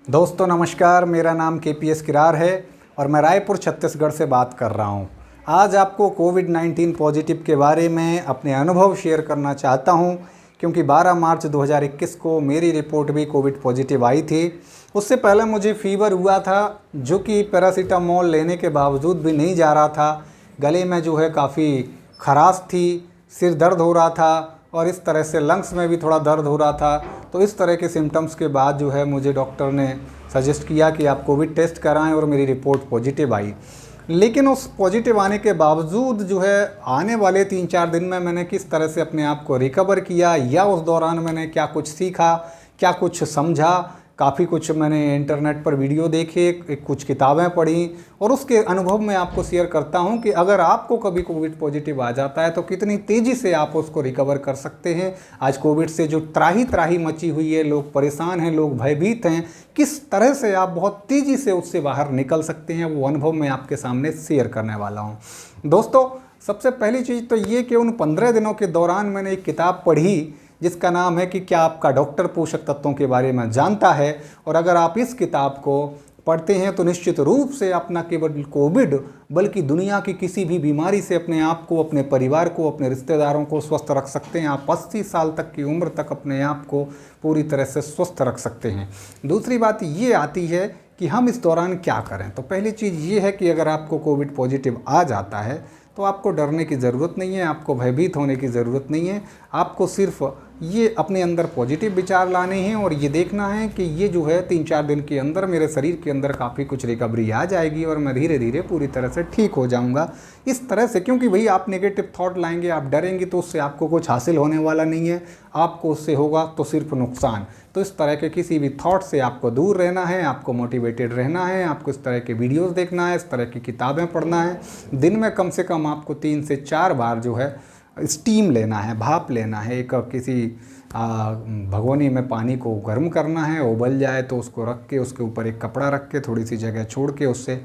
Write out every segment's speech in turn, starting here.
दोस्तों नमस्कार, मेरा नाम KPS किरार है और मैं रायपुर छत्तीसगढ़ से बात कर रहा हूँ। आज आपको कोविड-19 पॉजिटिव के बारे में अपने अनुभव शेयर करना चाहता हूँ, क्योंकि 12 मार्च 2021 को मेरी रिपोर्ट भी कोविड पॉजिटिव आई थी। उससे पहले मुझे फीवर हुआ था, जो कि पैरासीटामोल लेने के बावजूद भी नहीं जा रहा था। गले में जो है काफ़ी खराश थी, सिर दर्द हो रहा था और इस तरह से लंग्स में भी थोड़ा दर्द हो रहा था। तो इस तरह के सिम्टम्स के बाद जो है मुझे डॉक्टर ने सजेस्ट किया कि आप कोविड टेस्ट कराएं और मेरी रिपोर्ट पॉजिटिव आई। लेकिन उस पॉजिटिव आने के बावजूद जो है आने वाले 3-4 दिन में मैंने किस तरह से अपने आप को रिकवर किया, या उस दौरान मैंने क्या कुछ सीखा, क्या कुछ समझा, काफ़ी कुछ मैंने इंटरनेट पर वीडियो देखे, कुछ किताबें पढ़ी और उसके अनुभव मैं आपको शेयर करता हूं कि अगर आपको कभी कोविड पॉजिटिव आ जाता है तो कितनी तेज़ी से आप उसको रिकवर कर सकते हैं। आज कोविड से जो त्राही त्राही मची हुई है, लोग परेशान हैं, लोग भयभीत हैं, किस तरह से आप बहुत तेज़ी से उससे बाहर निकल सकते हैं, वो अनुभव मैं आपके सामने शेयर करने वाला हूँ। दोस्तों, सबसे पहली चीज़ तो ये कि उन 15 दिनों के दौरान मैंने एक किताब पढ़ी जिसका नाम है कि क्या आपका डॉक्टर पोषक तत्वों के बारे में जानता है। और अगर आप इस किताब को पढ़ते हैं तो निश्चित रूप से अपना केवल कोविड बल्कि दुनिया की किसी भी बीमारी से अपने आप को, अपने परिवार को, अपने रिश्तेदारों को स्वस्थ रख सकते हैं। आप 80 साल तक की उम्र तक अपने आप को पूरी तरह से स्वस्थ रख सकते हैं। दूसरी बात ये आती है कि हम इस दौरान क्या करें। तो पहली चीज़ ये है कि अगर आपको कोविड पॉजिटिव आ जाता है तो आपको डरने की ज़रूरत नहीं है, आपको भयभीत होने की ज़रूरत नहीं है। आपको सिर्फ ये अपने अंदर पॉजिटिव विचार लाने हैं और ये देखना है कि ये जो है 3-4 दिन के अंदर मेरे शरीर के अंदर काफ़ी कुछ रिकवरी आ जाएगी और मैं धीरे धीरे पूरी तरह से ठीक हो जाऊंगा। इस तरह से, क्योंकि भाई आप नेगेटिव थॉट लाएंगे, आप डरेंगे तो उससे आपको कुछ हासिल होने वाला नहीं है, आपको उससे होगा तो सिर्फ नुकसान। तो इस तरह के किसी भी थॉट से आपको दूर रहना है, आपको मोटिवेटेड रहना है, आपको इस तरह के वीडियोज़ देखना है, इस तरह की किताबें पढ़ना है। दिन में कम से कम आपको 3 से 4 बार जो है स्टीम लेना है, भाप लेना है। एक किसी भगोनी में पानी को गर्म करना है, उबल जाए तो उसको रख के उसके ऊपर एक कपड़ा रख के थोड़ी सी जगह छोड़ के उससे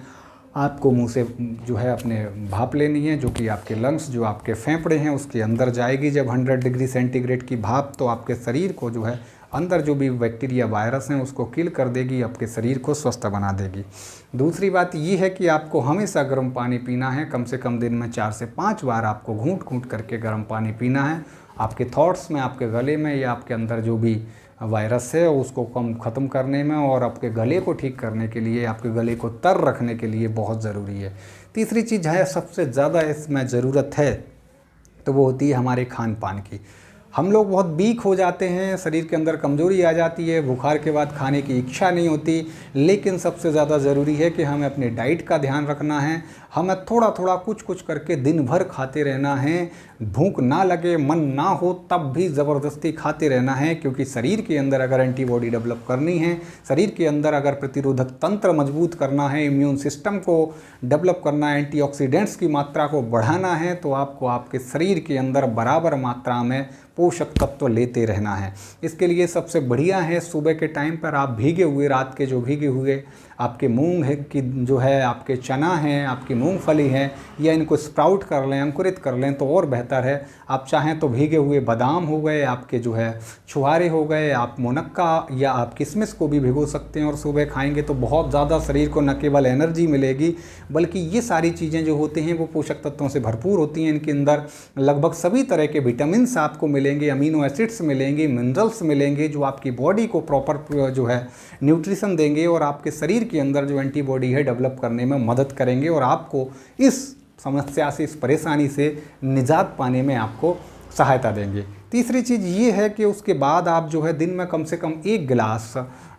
आपको मुंह से जो है अपने भाप लेनी है, जो कि आपके लंग्स, जो आपके फेफड़े हैं उसके अंदर जाएगी। जब 100 डिग्री सेंटीग्रेड की भाप तो आपके शरीर को जो है अंदर जो भी बैक्टीरिया वायरस हैं उसको किल कर देगी, आपके शरीर को स्वस्थ बना देगी। दूसरी बात ये है कि आपको हमेशा गर्म पानी पीना है। कम से कम दिन में 4 से 5 बार आपको घूंट घूंट करके गर्म पानी पीना है। आपके थॉट्स में, आपके गले में या आपके अंदर जो भी वायरस है उसको ख़त्म करने में और आपके गले को ठीक करने के लिए, आपके गले को तर रखने के लिए बहुत ज़रूरी है। तीसरी चीज़ है, सबसे ज़्यादा इसमें ज़रूरत है तो वो होती है हमारे खान पान की। हम लोग बहुत वीक हो जाते हैं, शरीर के अंदर कमज़ोरी आ जाती है, बुखार के बाद खाने की इच्छा नहीं होती। लेकिन सबसे ज़्यादा ज़रूरी है कि हमें अपने डाइट का ध्यान रखना है। हमें थोड़ा थोड़ा कुछ कुछ करके दिन भर खाते रहना है। भूख ना लगे, मन ना हो तब भी ज़बरदस्ती खाते रहना है, क्योंकि शरीर के अंदर अगर एंटीबॉडी डेवलप करनी है, शरीर के अंदर अगर प्रतिरोधक तंत्र मजबूत करना है, इम्यून सिस्टम को डेवलप करना है, एंटीऑक्सीडेंट्स की मात्रा को बढ़ाना है, तो आपको आपके शरीर के अंदर बराबर मात्रा में पोषक तत्व लेते रहना है। इसके लिए सबसे बढ़िया है सुबह के टाइम पर आप भीगे हुए, रात के जो भीगे हुए आपके मूंग है कि जो है, आपके चना हैं, आपकी मूंगफली है, या इनको स्प्राउट कर लें, अंकुरित कर लें तो और बेहतर है। आप चाहें तो भीगे हुए बादाम हो गए, आपके जो है छुहारे हो गए, आप मुनक्का या आप किशमिश को भी भिगो सकते हैं और सुबह खाएंगे तो बहुत ज़्यादा शरीर को न केवल एनर्जी मिलेगी बल्कि ये सारी चीज़ें जो होती हैं वो पोषक तत्वों से भरपूर होती हैं। इनके अंदर लगभग सभी तरह के विटामिन्स आपको मिलेंगे, अमीनो एसिड्स मिलेंगे, मिनरल्स मिलेंगे, जो आपकी बॉडी को प्रॉपर जो है न्यूट्रिशन देंगे और आपके शरीर के अंदर जो एंटीबॉडी है डेवलप करने में मदद करेंगे और आपको इस समस्या से, इस परेशानी से निजात पाने में आपको सहायता देंगे। तीसरी चीज़ ये है कि उसके बाद आप जो है दिन में कम से कम 1 गिलास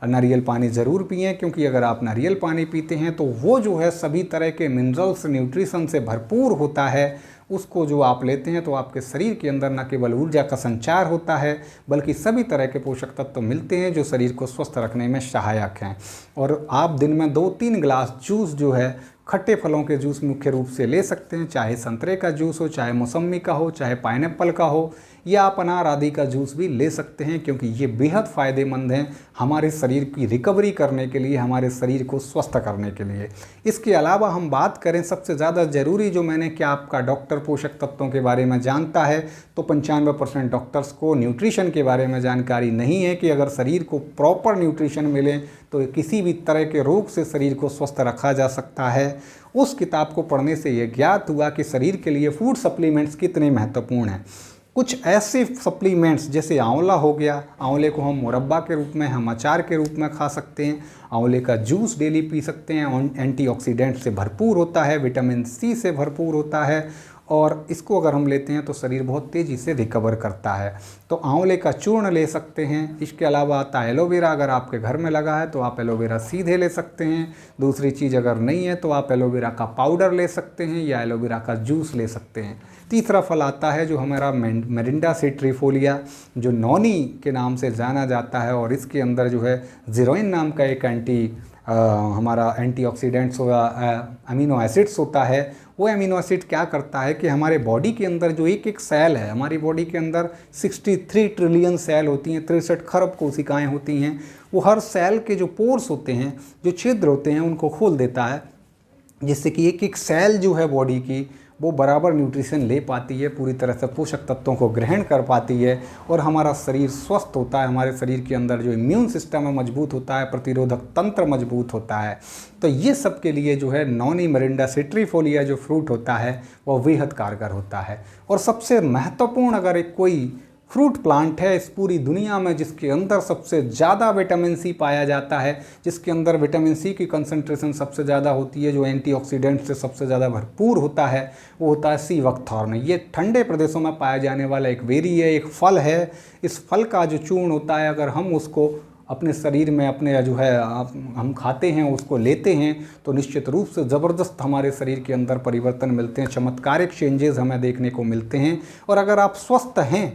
नारियल पानी ज़रूर पिएं, क्योंकि अगर आप नारियल पानी पीते हैं तो वो जो है सभी तरह के मिनरल्स, न्यूट्रिशन से भरपूर होता है। उसको जो आप लेते हैं तो आपके शरीर के अंदर न केवल ऊर्जा का संचार होता है बल्कि सभी तरह के पोषक तत्व मिलते हैं जो शरीर को स्वस्थ रखने में सहायक हैं। और आप दिन में 2-3 गिलास जूस जो है, खट्टे फलों के जूस मुख्य रूप से ले सकते हैं, चाहे संतरे का जूस हो, चाहे मौसम्मी का हो, चाहे पाइनएप्पल का हो। या आप अनार आदि का जूस भी ले सकते हैं, क्योंकि ये बेहद फ़ायदेमंद हैं हमारे शरीर की रिकवरी करने के लिए, हमारे शरीर को स्वस्थ करने के लिए। इसके अलावा हम बात करें सबसे ज़्यादा ज़रूरी, जो मैंने क्या आपका डॉक्टर पोषक तत्वों के बारे में जानता है, तो 95% डॉक्टर्स को न्यूट्रिशन के बारे में जानकारी नहीं है कि अगर शरीर को प्रॉपर न्यूट्रिशन मिले तो किसी भी तरह के रोग से शरीर को स्वस्थ रखा जा सकता है। उस किताब को पढ़ने से ये ज्ञात हुआ कि शरीर के लिए फूड सप्लीमेंट्स कितने महत्वपूर्ण हैं। कुछ ऐसे सप्लीमेंट्स जैसे आंवला हो गया, आंवले को हम मुरब्बा के रूप में, हम अचार के रूप में खा सकते हैं। आंवले का जूस डेली पी सकते हैं, एंटीऑक्सीडेंट से भरपूर होता है, विटामिन सी से भरपूर होता है, और इसको अगर हम लेते हैं तो शरीर बहुत तेज़ी से रिकवर करता है। तो आंवले का चूर्ण ले सकते हैं। इसके अलावा आता है एलोवेरा, अगर आपके घर में लगा है तो आप एलोवेरा सीधे ले सकते हैं। दूसरी चीज़ अगर नहीं है तो आप एलोवेरा का पाउडर ले सकते हैं या एलोवेरा का जूस ले सकते हैं। तीसरा फल आता है जो हमारा मेरिंडा सिट्रीफोलिया, जो नौनी के नाम से जाना जाता है, और इसके अंदर जो है ज़ीरोइन नाम का एक हमारा एंटीऑक्सीडेंट्स अमीनो एसिड्स होता है। वो अमीनो एसिड क्या करता है कि हमारे बॉडी के अंदर जो एक एक सेल है, हमारी बॉडी के अंदर 63 ट्रिलियन सेल होती हैं, 63 खरब कोशिकाएं होती हैं, वो हर सेल के जो पोर्स होते हैं, जो छिद्र होते हैं, उनको खोल देता है, जिससे कि एक एक सेल जो है बॉडी की वो बराबर न्यूट्रिशन ले पाती है, पूरी तरह से पोषक तत्वों को ग्रहण कर पाती है, और हमारा शरीर स्वस्थ होता है। हमारे शरीर के अंदर जो इम्यून सिस्टम है मजबूत होता है, प्रतिरोधक तंत्र मजबूत होता है। तो ये सब के लिए जो है नॉनी मिरिंडा सिट्रीफोलिया जो फ्रूट होता है वो बेहद कारगर होता है। और सबसे महत्वपूर्ण अगर एक कोई फ्रूट प्लांट है इस पूरी दुनिया में जिसके अंदर सबसे ज़्यादा विटामिन सी पाया जाता है, जिसके अंदर विटामिन सी की कंसंट्रेशन सबसे ज़्यादा होती है, जो एंटीऑक्सीडेंट से सबसे ज़्यादा भरपूर होता है, वो होता है सी बकथॉर्न। ये ठंडे प्रदेशों में पाया जाने वाला एक बेरी है, एक फल है। इस फल का जो चूर्ण होता है, अगर हम उसको अपने शरीर में अपने जो है हम खाते हैं, उसको लेते हैं, तो निश्चित रूप से ज़बरदस्त हमारे शरीर के अंदर परिवर्तन मिलते हैं, चमत्कारिक चेंजेस हमें देखने को मिलते हैं। और अगर आप स्वस्थ हैं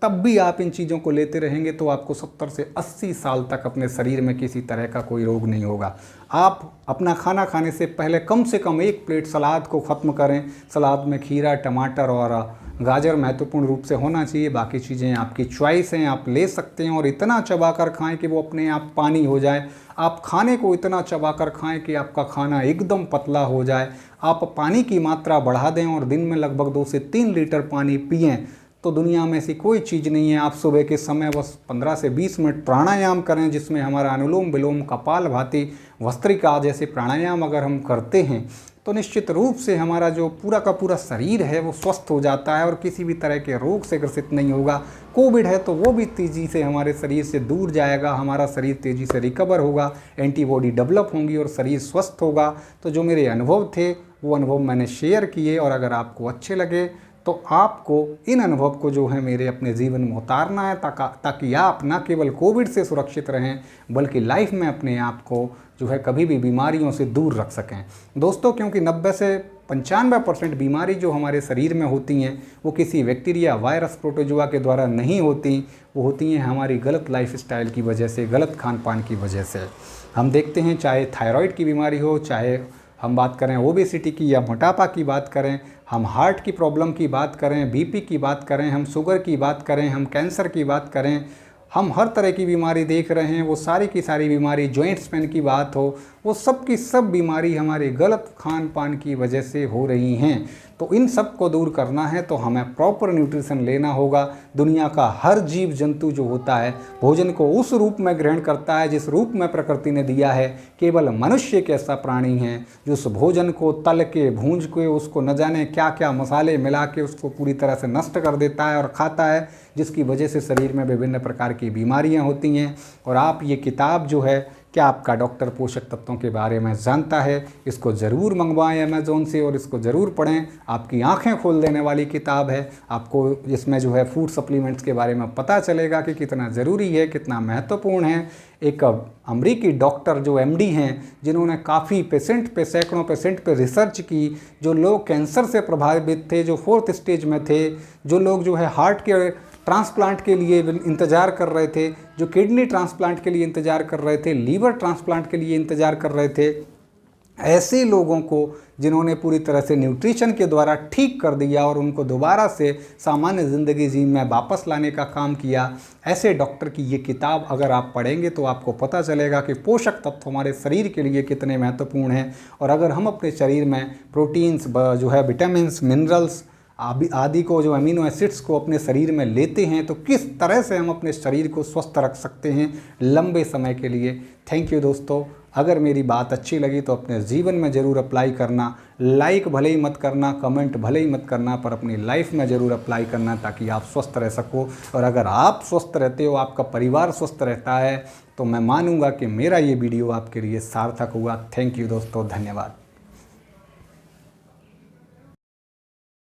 तब भी आप इन चीज़ों को लेते रहेंगे तो आपको 70 से 80 साल तक अपने शरीर में किसी तरह का कोई रोग नहीं होगा। आप अपना खाना खाने से पहले कम से कम एक प्लेट सलाद को ख़त्म करें। सलाद में खीरा, टमाटर और गाजर महत्वपूर्ण रूप से होना चाहिए। बाकी चीज़ें आपकी चॉइस हैं, आप ले सकते हैं, और इतना चबा कर खाएँ कि वो अपने आप पानी हो जाए। आप खाने को इतना चबा कर खाएँ कि आपका खाना एकदम पतला हो जाए। आप पानी की मात्रा बढ़ा दें और दिन में लगभग 2 से 3 लीटर पानी पिएँ, तो दुनिया में ऐसी कोई चीज़ नहीं है। आप सुबह के समय बस 15 से 20 मिनट प्राणायाम करें, जिसमें हमारा अनुलोम विलोम, कपालभाति, भस्त्रिका जैसे प्राणायाम अगर हम करते हैं तो निश्चित रूप से हमारा जो पूरा का पूरा शरीर है वो स्वस्थ हो जाता है और किसी भी तरह के रोग से ग्रसित नहीं होगा। कोविड है तो वो भी तेज़ी से हमारे शरीर से दूर जाएगा, हमारा शरीर तेज़ी से रिकवर होगा, एंटीबॉडी डेवलप होंगी और शरीर स्वस्थ होगा। तो जो मेरे अनुभव थे वो अनुभव मैंने शेयर किए, और अगर आपको अच्छे लगे तो आपको इन अनुभव को जो है मेरे अपने जीवन में उतारना है, ताकि आप न केवल कोविड से सुरक्षित रहें बल्कि लाइफ में अपने आप को जो है कभी भी बीमारियों से दूर रख सकें। दोस्तों, क्योंकि 90 से 95% बीमारी जो हमारे शरीर में होती हैं वो किसी बैक्टीरिया, वायरस, प्रोटोजोआ के द्वारा नहीं होती, वो होती हैं हमारी गलत लाइफस्टाइल की वजह से, गलत खान पान की वजह से। हम देखते हैं चाहे थायराइड की बीमारी हो, चाहे हम बात करें ओबेसिटी की या मोटापा की बात करें, हम हार्ट की प्रॉब्लम की बात करें, बीपी की बात करें, हम शुगर की बात करें, हम कैंसर की बात करें, हम हर तरह की बीमारी देख रहे हैं। वो सारी की सारी बीमारी, जॉइंट्स पेन की बात हो, वो सब की सब बीमारी हमारे गलत खान पान की वजह से हो रही हैं। तो इन सब को दूर करना है तो हमें प्रॉपर न्यूट्रिशन लेना होगा। दुनिया का हर जीव जंतु जो होता है भोजन को उस रूप में ग्रहण करता है जिस रूप में प्रकृति ने दिया है। केवल मनुष्य एक ऐसा प्राणी है जो उस भोजन को तल के, भूंज के, उसको न जाने क्या क्या मसाले मिला के उसको पूरी तरह से नष्ट कर देता है और खाता है, जिसकी वजह से शरीर में विभिन्न प्रकार की बीमारियां होती हैं। और आप ये किताब जो है क्या आपका डॉक्टर पोषक तत्वों के बारे में जानता है, इसको ज़रूर मंगवाएं अमेज़ोन से और इसको ज़रूर पढ़ें। आपकी आंखें खोल देने वाली किताब है। आपको इसमें जो है फूड सप्लीमेंट्स के बारे में पता चलेगा कि कितना ज़रूरी है, कितना महत्वपूर्ण है। एक अमरीकी डॉक्टर जो MD हैं, जिन्होंने काफ़ी पेशेंट पे, सैकड़ों पेशेंट पे रिसर्च की, जो लोग कैंसर से प्रभावित थे, जो 4th स्टेज में थे, जो लोग जो है हार्ट के ट्रांसप्लांट के लिए इंतज़ार कर रहे थे, जो किडनी ट्रांसप्लांट के लिए इंतज़ार कर रहे थे, लीवर ट्रांसप्लांट के लिए इंतज़ार कर रहे थे, ऐसे लोगों को जिन्होंने पूरी तरह से न्यूट्रिशन के द्वारा ठीक कर दिया और उनको दोबारा से सामान्य ज़िंदगी जी में वापस लाने का काम किया, ऐसे डॉक्टर की ये किताब अगर आप पढ़ेंगे तो आपको पता चलेगा कि पोषक तत्व हमारे शरीर के लिए कितने महत्वपूर्ण हैं। और अगर हम अपने शरीर में प्रोटीन्स जो है विटामिन्स, मिनरल्स आदि को, जो अमीनो एसिड्स को अपने शरीर में लेते हैं, तो किस तरह से हम अपने शरीर को स्वस्थ रख सकते हैं लंबे समय के लिए। थैंक यू दोस्तों। अगर मेरी बात अच्छी लगी तो अपने जीवन में ज़रूर अप्लाई करना। लाइक भले ही मत करना, कमेंट भले ही मत करना, पर अपनी लाइफ में ज़रूर अप्लाई करना ताकि आप स्वस्थ रह सको। और अगर आप स्वस्थ रहते हो, आपका परिवार स्वस्थ रहता है, तो मैं मानूंगा कि मेरा ये वीडियो आपके लिए सार्थक हुआ। थैंक यू दोस्तों, धन्यवाद।